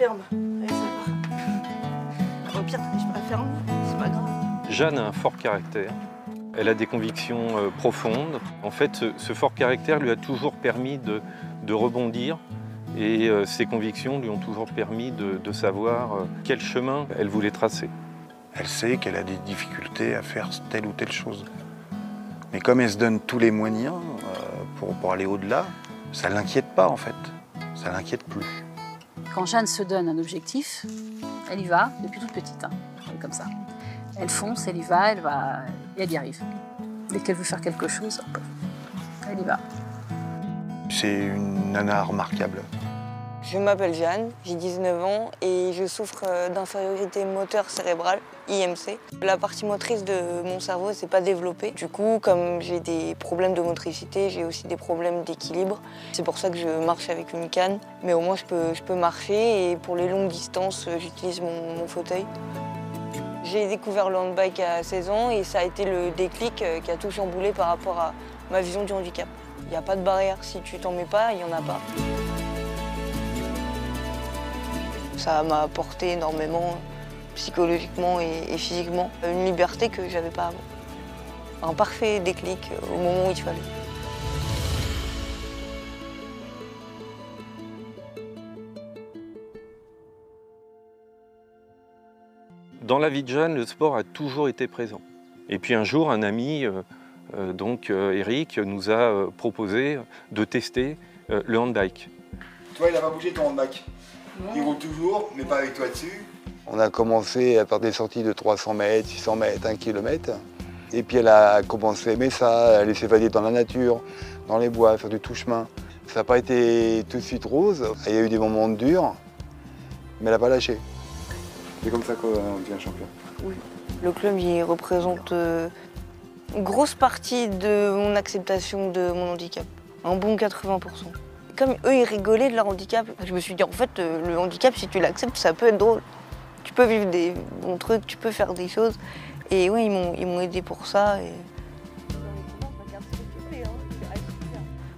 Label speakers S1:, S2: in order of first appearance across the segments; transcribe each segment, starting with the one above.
S1: ferme. Allez, ça va. Au pire, t'arrives pas à fermer, c'est pas grave.
S2: Jeanne a un fort caractère. Elle a des convictions profondes. En fait, ce fort caractère lui a toujours permis de rebondir. Et ses convictions lui ont toujours permis de savoir quel chemin elle voulait tracer.
S3: Elle sait qu'elle a des difficultés à faire telle ou telle chose. Mais comme elle se donne tous les moyens pour aller au-delà, ça ne l'inquiète pas en fait. Ça ne l'inquiète plus.
S4: Quand Jeanne se donne un objectif, elle y va depuis toute petite. Hein. Elle est comme ça. Elle fonce, elle y va, et elle y arrive. Dès qu'elle veut faire quelque chose, hop, elle y va.
S3: C'est une nana remarquable.
S5: Je m'appelle Jeanne, j'ai 19 ans et je souffre d'infériorité moteur cérébrale, IMC. La partie motrice de mon cerveau ne s'est pas développée. Du coup, comme j'ai des problèmes de motricité, j'ai aussi des problèmes d'équilibre. C'est pour ça que je marche avec une canne, mais au moins je peux marcher et pour les longues distances, j'utilise mon fauteuil. J'ai découvert le handbike à 16 ans et ça a été le déclic qui a tout chamboulé par rapport à ma vision du handicap. Il n'y a pas de barrière, si tu t'en mets pas, il n'y en a pas. Ça m'a apporté énormément, psychologiquement et physiquement, une liberté que j'avais pas avant. Un parfait déclic au moment où il fallait.
S2: Dans la vie de Jeanne, le sport a toujours été présent. Et puis un jour, un ami, Eric, nous a proposé de tester le handbike.
S6: Toi, il n'a pas bougé ton handbike. Il roule toujours, mais pas avec toi dessus.
S7: On a commencé à faire des sorties de 300 mètres, 600 mètres, 1 km. Et puis elle a commencé à aimer ça, aller s'évader dans la nature, dans les bois, faire du tout-chemin. Ça n'a pas été tout de suite rose. Il y a eu des moments durs, mais elle n'a pas lâché.
S6: C'est comme ça qu'on devient champion.
S5: Oui. Le club, il représente une grosse partie de mon acceptation de mon handicap. Un bon 80%. Comme eux, ils rigolaient de leur handicap, je me suis dit, en fait, le handicap, si tu l'acceptes, ça peut être drôle. Tu peux vivre des bons trucs, tu peux faire des choses. Et oui, ils m'ont aidé pour ça. Et...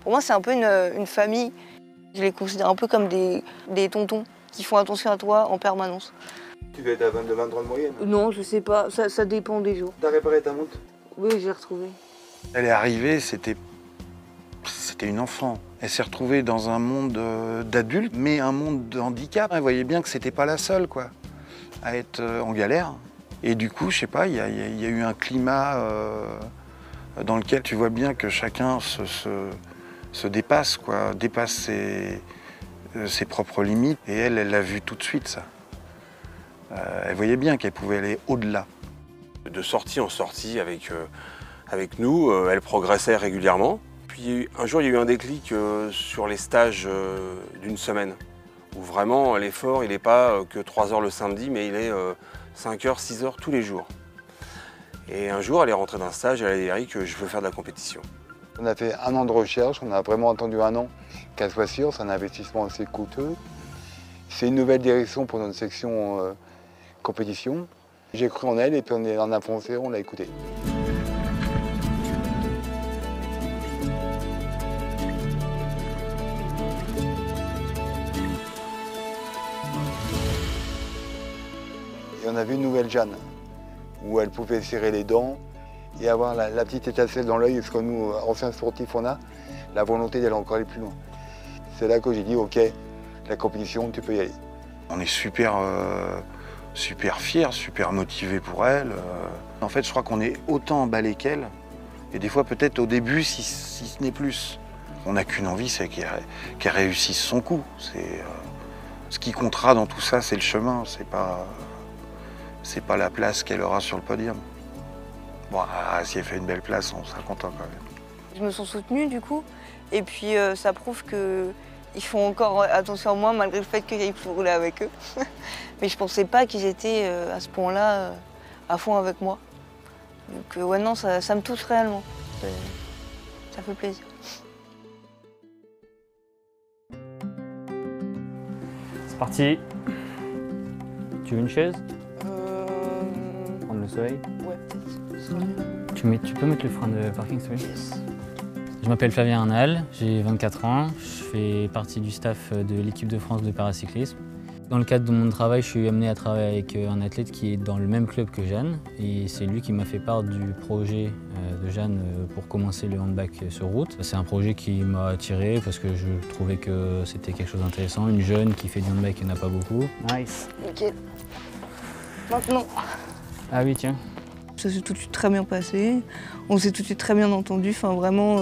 S5: Pour moi, c'est un peu une famille. Je les considère un peu comme des tontons qui font attention à toi en permanence.
S6: Tu dois être à 22-23 de moyenne.
S5: Non, je sais pas, ça dépend des jours.
S6: T'as réparé ta montre?
S5: Oui, j'ai retrouvé.
S3: Elle est arrivée, c'était une enfant. Elle s'est retrouvée dans un monde d'adultes, mais un monde de handicap. Elle voyait bien que c'était pas la seule, quoi, à être en galère. Et du coup, je sais pas, il y a eu un climat dans lequel tu vois bien que chacun se dépasse, quoi, dépasse ses propres limites. Et elle l'a vu tout de suite, ça. Elle voyait bien qu'elle pouvait aller au-delà.
S8: De sortie en sortie avec nous, elle progressait régulièrement. Puis un jour, il y a eu un déclic sur les stages d'une semaine, où vraiment l'effort, il n'est pas que 3 heures le samedi, mais il est 5 heures, 6 heures tous les jours. Et un jour, elle est rentrée d'un stage, elle a dit, Eric, je veux faire de la compétition.
S7: On a fait 1 an de recherche, on a vraiment attendu 1 an qu'elle soit sûre, c'est un investissement assez coûteux. C'est une nouvelle direction pour notre section compétition. J'ai cru en elle et puis on a foncé, on l'a écoutée. Et on a vu une nouvelle Jeanne, où elle pouvait serrer les dents et avoir la petite étincelle dans l'œil, ce que nous, anciens sportifs, on a, la volonté d'aller encore aller plus loin. C'est là que j'ai dit, ok, la compétition, tu peux y aller.
S3: On est super fiers, super motivés pour elle. En fait, je crois qu'on est autant emballés qu'elle, et des fois peut-être au début, si ce n'est plus. On n'a qu'une envie, c'est qu'elle réussisse son coup. Ce qui comptera dans tout ça, c'est le chemin, c'est pas la place qu'elle aura sur le podium. Bon, si elle fait une belle place, on sera content quand même.
S5: Je me sens soutenue du coup, et puis ça prouve qu'ils font encore attention à moi malgré le fait que j'aille plus rouler avec eux. Mais je pensais pas qu'ils étaient à ce point-là à fond avec moi. Donc ouais, non, ça me touche réellement. Ça fait plaisir.
S9: C'est parti. Tu veux une chaise? Prendre le soleil?
S5: Ouais.
S9: Tu peux mettre le frein de parking, s'il te plaît? Yes. Je m'appelle Flavien Arnal, j'ai 24 ans, je fais partie du staff de l'équipe de France de paracyclisme. Dans le cadre de mon travail, je suis amené à travailler avec un athlète qui est dans le même club que Jeanne. Et c'est lui qui m'a fait part du projet de Jeanne pour commencer le handbike sur route. C'est un projet qui m'a attiré parce que je trouvais que c'était quelque chose d'intéressant. Une jeune qui fait du handbike, il n'y en a pas beaucoup. Nice.
S5: Nickel. Maintenant.
S9: Ah oui, tiens.
S5: Ça s'est tout de suite très bien passé. On s'est tout de suite très bien entendu. Enfin, vraiment,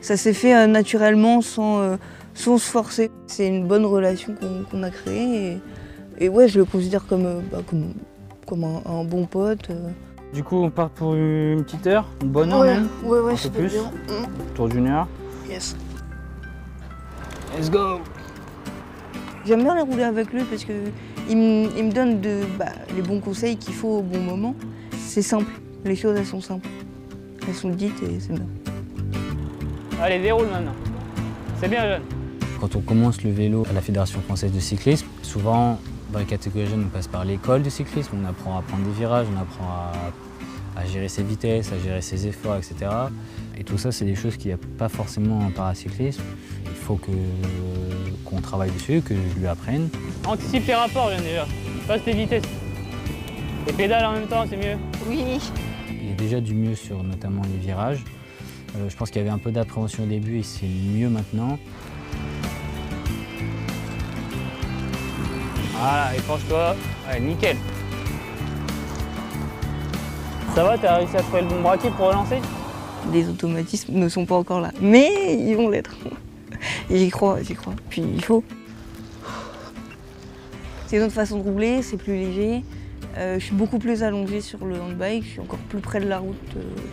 S5: ça s'est fait naturellement sans se forcer. C'est une bonne relation qu'on a créée. Et ouais, je le considère comme un bon pote.
S9: Du coup, on part pour une petite heure, une bonne heure même.
S5: Ouais,
S9: un peu plus. Bien. Autour d'une heure.
S5: Yes.
S9: Let's go.
S5: J'aime bien les rouler avec lui parce qu'il me donne les bons conseils qu'il faut au bon moment. C'est simple, les choses elles sont simples. Elles sont dites et c'est bien.
S9: Allez, déroule maintenant. C'est bien, jeune. Quand on commence le vélo à la Fédération française de cyclisme, souvent dans les catégories jeunes, on passe par l'école de cyclisme, on apprend à prendre des virages, on apprend à gérer ses vitesses, à gérer ses efforts, etc. Et tout ça, c'est des choses qu'il n'y a pas forcément en paracyclisme. Il faut qu'on travaille dessus, que je lui apprenne. Anticipe tes rapports, Jeanne, déjà. Passe tes vitesses. Et pédale en même temps, c'est mieux.
S5: Oui.
S9: Il y a déjà du mieux sur notamment les virages. Je pense qu'il y avait un peu d'appréhension au début et c'est mieux maintenant. Voilà, et penche-toi. Ouais, nickel. Ça va, t'as réussi à trouver le bon braquet pour relancer?
S5: Les automatismes ne sont pas encore là, mais ils vont l'être. J'y crois. Puis il faut. C'est une autre façon de rouler, c'est plus léger. Je suis beaucoup plus allongée sur le handbike, je suis encore plus près de la route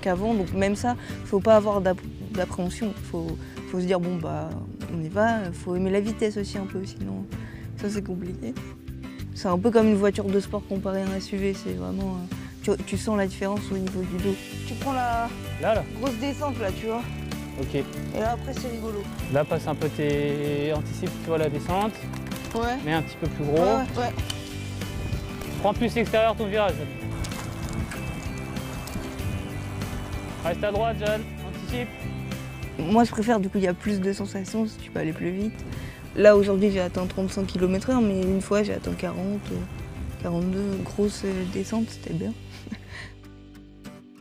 S5: qu'avant. Donc même ça, il ne faut pas avoir d'appréhension. Il faut se dire, bon bah on y va, il faut aimer la vitesse aussi un peu, sinon ça c'est compliqué. C'est un peu comme une voiture de sport comparée à un SUV, c'est vraiment... Tu sens la différence au niveau du dos. Tu prends la grosse descente là, tu vois.
S9: Ok.
S5: Et là après c'est rigolo.
S9: Là passe un peu anticipe, tu vois la descente.
S5: Ouais.
S9: Mais un petit peu plus gros.
S5: Ouais.
S9: Prends plus l'extérieur ton virage. Reste à droite, Jeanne. Anticipe.
S5: Moi je préfère, du coup il y a plus de sensations si tu peux aller plus vite. Là aujourd'hui j'ai atteint 35 km/h, mais une fois j'ai atteint 40, 42, grosse descente, c'était bien.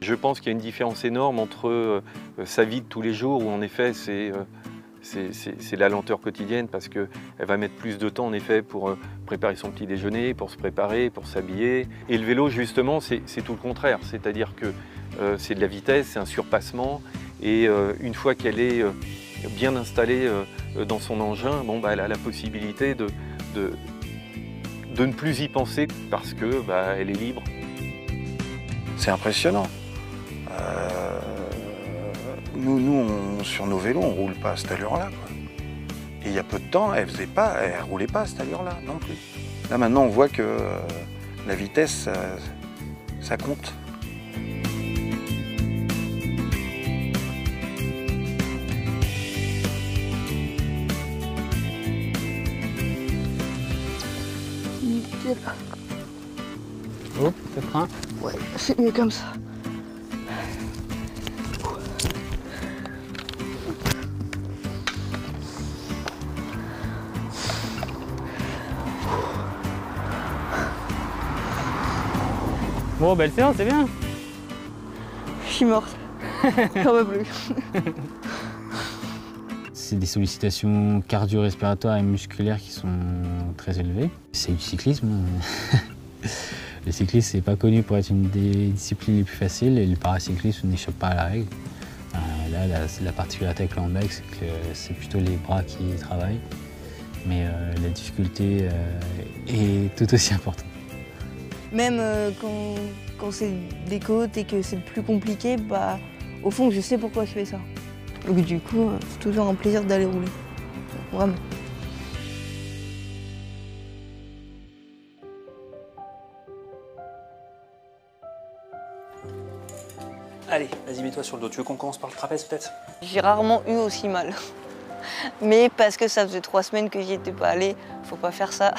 S2: Je pense qu'il y a une différence énorme entre sa vie de tous les jours, où en effet c'est la lenteur quotidienne, parce qu'elle va mettre plus de temps en effet pour préparer son petit déjeuner, pour se préparer, pour s'habiller. Et le vélo justement c'est tout le contraire, c'est-à-dire que c'est de la vitesse, c'est un surpassement, et une fois qu'elle est bien installée dans son engin, bon, bah, elle a la possibilité de ne plus y penser parce que elle est libre.
S3: C'est impressionnant. Nous sur nos vélos, on ne roule pas à cette allure-là. Et il y a peu de temps, elle ne roulait pas à cette allure-là non plus. Là maintenant, on voit que la vitesse, ça compte.
S9: Oh, le frein.
S5: Ouais, c'est mieux comme ça.
S9: Bon, belle séance, c'est bien.
S5: Je suis morte. J'en veux plus.
S9: C'est des sollicitations cardio-respiratoires et musculaires qui sont très élevées. C'est du cyclisme. Le cyclisme, c'est pas connu pour être une des disciplines les plus faciles, et le paracyclisme n'échappe pas à la règle. Là, la particularité avec le handbike, c'est que c'est plutôt les bras qui travaillent, mais la difficulté est tout aussi importante.
S5: Même quand c'est des côtes et que c'est plus compliqué, au fond, je sais pourquoi je fais ça. Donc du coup, c'est toujours un plaisir d'aller rouler. Vraiment.
S10: Allez, vas-y, mets-toi sur le dos. Tu veux qu'on commence par le trapèze, peut-être?
S5: J'ai rarement eu aussi mal. Mais parce que ça faisait 3 semaines que j'y étais pas allée, faut pas faire ça.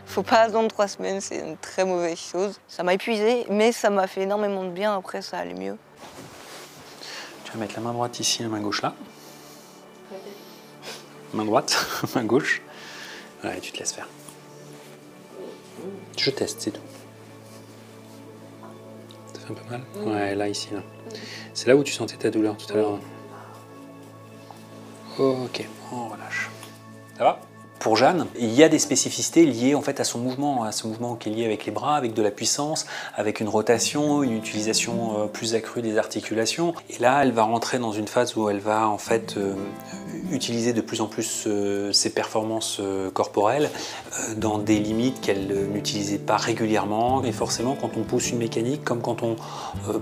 S5: Faut pas attendre 3 semaines, c'est une très mauvaise chose. Ça m'a épuisée, mais ça m'a fait énormément de bien. Après, ça allait mieux.
S10: Tu vas mettre la main droite ici, la main gauche là. Main droite, main gauche. Ouais, tu te laisses faire. Je teste, c'est tout. Ça fait un peu mal? Ouais, là, ici, là. C'est là où tu sentais ta douleur tout à l'heure. Ok, on relâche. Ça va? Pour Jeanne, il y a des spécificités liées en fait à ce mouvement qui est lié avec les bras, avec de la puissance, avec une rotation, une utilisation plus accrue des articulations. Et là, elle va rentrer dans une phase où elle va en fait utiliser de plus en plus ses performances corporelles dans des limites qu'elle n'utilisait pas régulièrement. Et forcément, quand on pousse une mécanique, comme quand on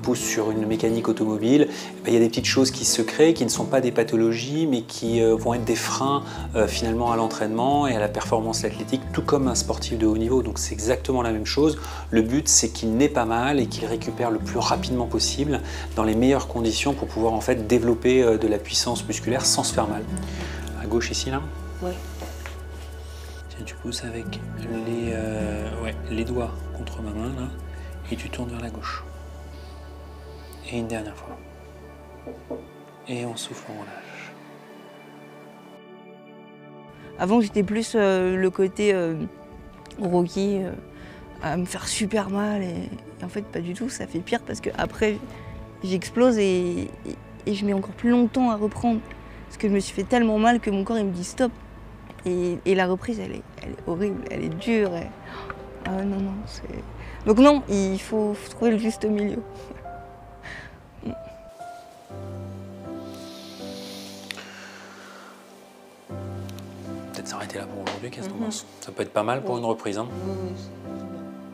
S10: pousse sur une mécanique automobile, il y a des petites choses qui se créent, qui ne sont pas des pathologies, mais qui vont être des freins finalement à l'entraînement et à la performance athlétique, tout comme un sportif de haut niveau. Donc c'est exactement la même chose. Le but, c'est qu'il n'ait pas mal et qu'il récupère le plus rapidement possible dans les meilleures conditions pour pouvoir en fait développer de la puissance musculaire sans se faire mal. À gauche ici, là?
S5: Ouais.
S10: Tiens, tu pousses avec les doigts contre ma main, là, et tu tournes vers la gauche. Et une dernière fois. Et on souffle, on relâche.
S5: Avant, j'étais plus le côté Rocky, à me faire super mal. Et en fait, pas du tout. Ça fait pire parce qu'après, j'explose et je mets encore plus longtemps à reprendre. Parce que je me suis fait tellement mal que mon corps il me dit stop. Et la reprise, elle est horrible, elle est dure. Ah non, non. Donc non, il faut trouver le juste milieu.
S10: Peut-être s'arrêter là pour aujourd'hui, qu'est-ce que tu penses? Ça peut être pas mal pour une reprise, hein?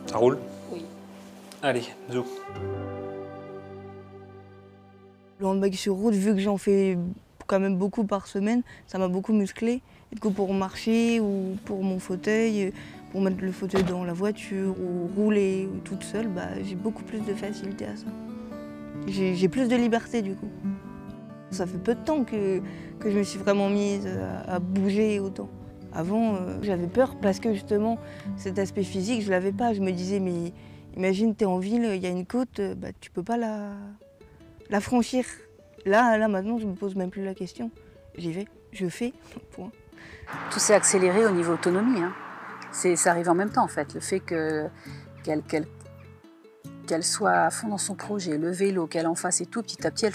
S10: Ça roule?
S5: Oui.
S10: Allez, zou.
S5: Le handball sur route, vu que j'en fais quand même beaucoup par semaine, ça m'a beaucoup musclé. Et du coup, pour marcher ou pour mon fauteuil, pour mettre le fauteuil dans la voiture ou rouler ou toute seule, bah, j'ai beaucoup plus de facilité à ça. J'ai plus de liberté du coup. Ça fait peu de temps que je me suis vraiment mise à bouger autant. Avant, j'avais peur parce que justement, cet aspect physique, je l'avais pas. Je me disais, mais imagine, tu es en ville, il y a une côte, bah, tu peux pas la franchir. Là, maintenant, je me pose même plus la question. J'y vais, je fais, point.
S4: Tout s'est accéléré au niveau autonomie. Hein. Ça arrive en même temps, en fait. Le fait qu'elle soit à fond dans son projet, le vélo, qu'elle en fasse et tout, petit à petit, elle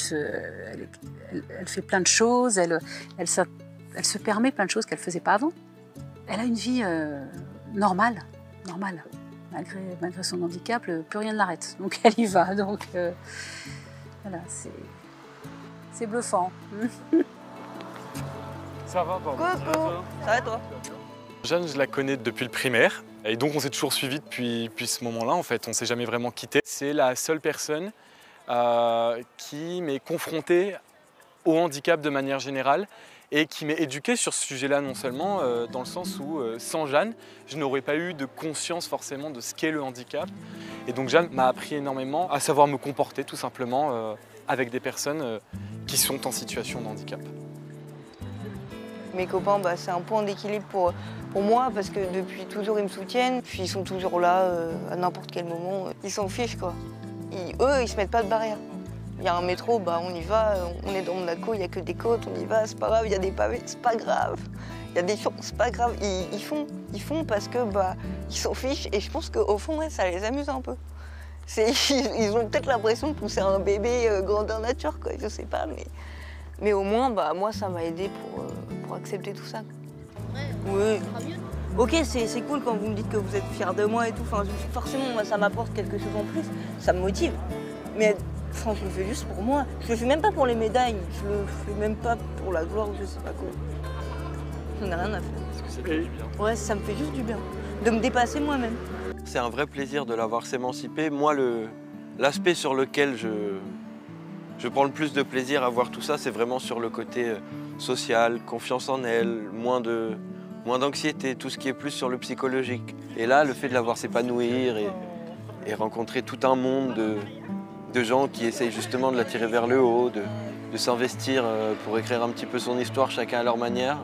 S4: fait plein de choses, elle se permet plein de choses qu'elle ne faisait pas avant. Elle a une vie normale. Malgré son handicap, plus rien ne l'arrête. Donc elle y va. Donc voilà, c'est bluffant.
S11: Ça va, pardon.
S5: Coucou, ça va toi?
S11: Jeanne, je la connais depuis le primaire. Et donc on s'est toujours suivis depuis ce moment-là, en fait. On ne s'est jamais vraiment quitté. C'est la seule personne qui m'est confrontée au handicap de manière générale et qui m'est éduquée sur ce sujet-là, non seulement dans le sens où sans Jeanne, je n'aurais pas eu de conscience forcément de ce qu'est le handicap. Et donc Jeanne m'a appris énormément à savoir me comporter tout simplement avec des personnes qui sont en situation de handicap.
S5: Mes copains, bah, c'est un point d'équilibre pour moi parce que depuis toujours ils me soutiennent, puis ils sont toujours là à n'importe quel moment. Ils s'en fichent quoi. Eux, ils se mettent pas de barrière. Il y a un métro, bah, on y va, on est dans Monaco, il n'y a que des côtes, on y va, c'est pas grave, il y a des pavés, c'est pas grave. Il y a des champs, c'est pas grave. Ils font parce que bah, ils s'en fichent et je pense qu'au fond, ouais, ça les amuse un peu. Ils ont peut-être l'impression de pousser un bébé grandeur nature, quoi, je sais pas, mais au moins, bah, moi, ça m'a aidé pour accepter tout ça. Oui. Ok, c'est cool quand vous me dites que vous êtes fiers de moi et tout. Enfin, forcément, moi, ça m'apporte quelque chose en plus. Ça me motive. Mais franchement, je le fais juste pour moi. Je le fais même pas pour les médailles. Je le fais même pas pour la gloire ou je sais pas quoi. J'en ai rien à faire.
S11: Est-ce que ça fait du bien?
S5: Ouais, ça me fait juste du bien. De me dépasser moi-même.
S12: C'est un vrai plaisir de l'avoir s'émanciper. Moi, l'aspect sur lequel je prends le plus de plaisir à voir tout ça, c'est vraiment sur le côté social, confiance en elle, moins d'anxiété, tout ce qui est plus sur le psychologique. Et là, le fait de la voir s'épanouir et rencontrer tout un monde de gens qui essayent justement de la tirer vers le haut, de s'investir pour écrire un petit peu son histoire, chacun à leur manière,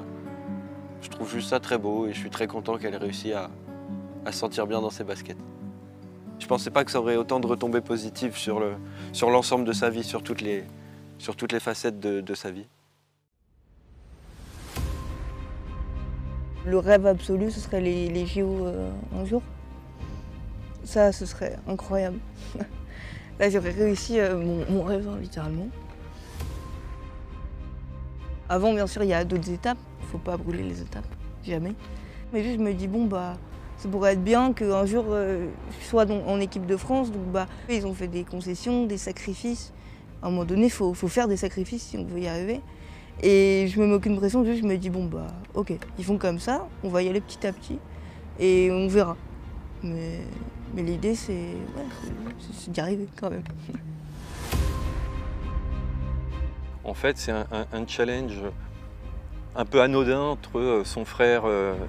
S12: je trouve juste ça très beau et je suis très content qu'elle ait réussi à se sentir bien dans ses baskets. Je ne pensais pas que ça aurait autant de retombées positives sur l'ensemble de sa vie, sur toutes les facettes de sa vie.
S5: Le rêve absolu, ce serait les JO un jour. Ça, ce serait incroyable. Là, j'aurais réussi mon rêve, hein, littéralement. Avant, bien sûr, il y a d'autres étapes. Il ne faut pas brûler les étapes, jamais. Mais juste, je me dis, bon, bah, ça pourrait être bien qu'un jour, je sois en équipe de France. Donc, bah, ils ont fait des concessions, des sacrifices. À un moment donné, il faut faire des sacrifices si on veut y arriver. Et je me mets aucune pression, juste, je me dis, bon, bah, ok, ils font comme ça, on va y aller petit à petit. Et on verra. Mais l'idée, c'est d'y arriver quand même.
S2: En fait, c'est un challenge un peu anodin entre son frère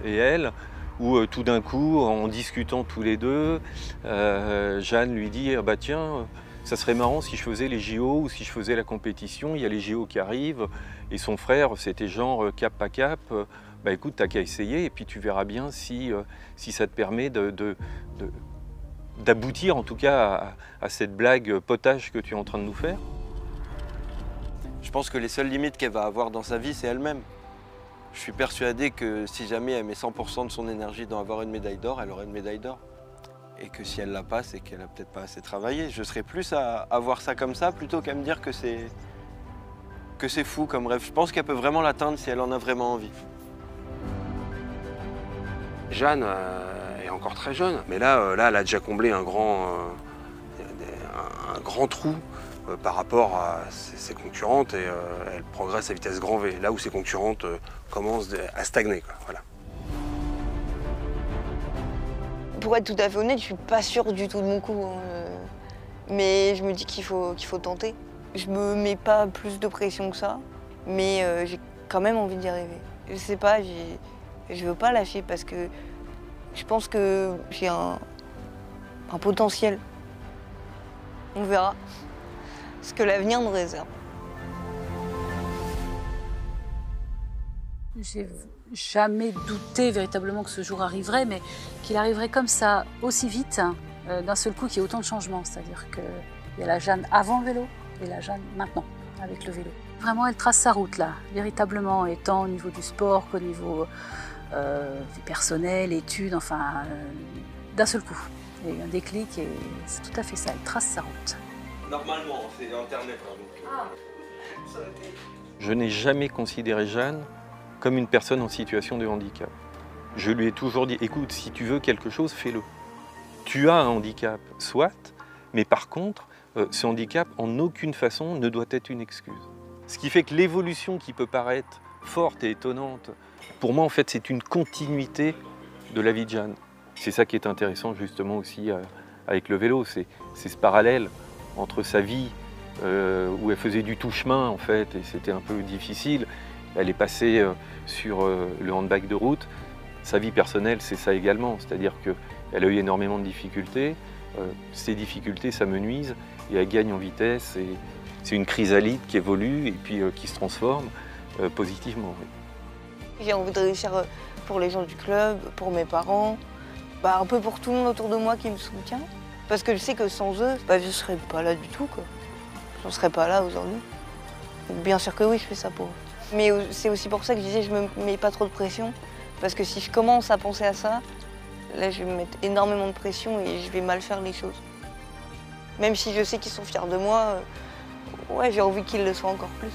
S2: et elle, où tout d'un coup, en discutant tous les deux, Jeanne lui dit ah bah tiens, ça serait marrant si je faisais les JO ou si je faisais la compétition, il y a les JO qui arrivent. Et son frère, c'était genre cap pas cap, bah écoute, t'as qu'à essayer et puis tu verras bien si ça te permet d'aboutir en tout cas à cette blague potage que tu es en train de nous faire.
S12: Je pense que les seules limites qu'elle va avoir dans sa vie, c'est elle-même. Je suis persuadé que si jamais elle met 100% de son énergie dans avoir une médaille d'or, elle aura une médaille d'or. Et que si elle l'a pas, c'est qu'elle a peut-être pas assez travaillé. Je serais plus à voir ça comme ça plutôt qu'à me dire que c'est fou comme rêve. Je pense qu'elle peut vraiment l'atteindre si elle en a vraiment envie.
S8: Jeanne est encore très jeune, mais là, elle a déjà comblé un grand trou par rapport à ses concurrentes et elle progresse à vitesse grand V, là où ses concurrentes commencent à stagner, quoi. Voilà.
S5: Pour être tout à fait honnête, je suis pas sûre du tout de mon coup. Hein. Mais je me dis qu'il faut tenter. Je me mets pas plus de pression que ça, mais j'ai quand même envie d'y arriver. Je sais pas, je veux pas lâcher parce que je pense que j'ai un potentiel. On verra ce que l'avenir nous réserve.
S4: J'ai jamais douté véritablement que ce jour arriverait, mais qu'il arriverait comme ça, aussi vite, d'un seul coup, qu'il y ait autant de changements. C'est-à-dire qu'il y a la Jeanne avant le vélo et la Jeanne maintenant, avec le vélo. Vraiment, elle trace sa route, là, véritablement, étant au niveau du sport qu'au niveau du personnel, études, enfin, d'un seul coup. Il y a eu un déclic et c'est tout à fait ça, elle trace sa route.
S12: Normalement, c'est Internet.
S2: Je n'ai jamais considéré Jeanne comme une personne en situation de handicap. Je lui ai toujours dit, écoute, si tu veux quelque chose, fais-le. Tu as un handicap, soit, mais par contre, ce handicap, en aucune façon, ne doit être une excuse. Ce qui fait que l'évolution qui peut paraître forte et étonnante, pour moi, en fait, c'est une continuité de la vie de Jeanne. C'est ça qui est intéressant, justement, aussi avec le vélo. C'est ce parallèle entre sa vie, où elle faisait du tout-chemin, en fait, et c'était un peu difficile. Elle est passée sur le handbike de route. Sa vie personnelle, c'est ça également. C'est-à-dire qu'elle a eu énormément de difficultés. Ces difficultés s'amenuisent et elle gagne en vitesse. Et c'est une chrysalide qui évolue et puis qui se transforme positivement. Oui.
S5: J'ai envie de réussir pour les gens du club, pour mes parents, un peu pour tout le monde autour de moi qui me soutient. Parce que je sais que sans eux, je ne serais pas là du tout, quoi. Je ne serais pas là aujourd'hui. Bien sûr que oui, je fais ça pour eux. Mais c'est aussi pour ça que je disais, je ne me mets pas trop de pression. Parce que si je commence à penser à ça, là, je vais me mettre énormément de pression et je vais mal faire les choses. Même si je sais qu'ils sont fiers de moi, ouais, j'ai envie qu'ils le soient encore plus.